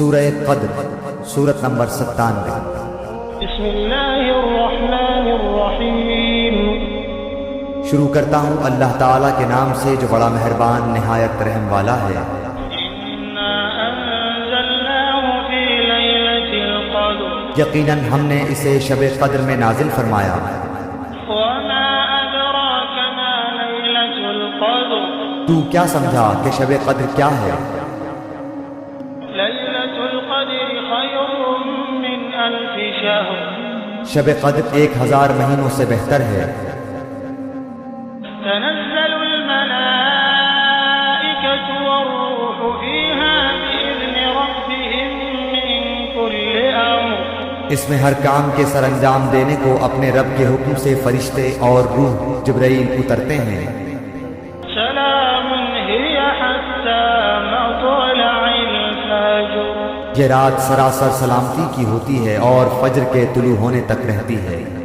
سورہ قدر، سورت نمبر 97۔ بسم اللہ الرحمن الرحیم۔ شروع کرتا ہوں اللہ تعالیٰ کے نام سے جو بڑا مہربان نہایت رحم والا ہے۔ اِنَّا أَنزَلْنَاهُ فِي لَيْلَةِ الْقَدْرِ، یقیناً ہم نے اسے شب قدر میں نازل فرمایا۔ وَمَا أَدْرَاكَ مَا لَيْلَةُ الْقَدْرِ، تو کیا سمجھا کہ شب قدر کیا ہے؟ لَيْلَةُ الْقَدْرِ خَيْرٌ مِّنْ أَلْفِ شَهْرٍ، شب قدر 1000 مہینوں سے بہتر ہے۔ تنزل الملائكة والروح فيها بإذن ربهم من كل أمر، اس میں ہر کام کے سر انجام دینے کو اپنے رب کے حکم سے فرشتے اور روح جبرائیل اترتے ہیں۔ سلام هي حتى مطلع الفجر، یہ رات سراسر سلامتی کی ہوتی ہے اور فجر کے طلوع ہونے تک رہتی ہے۔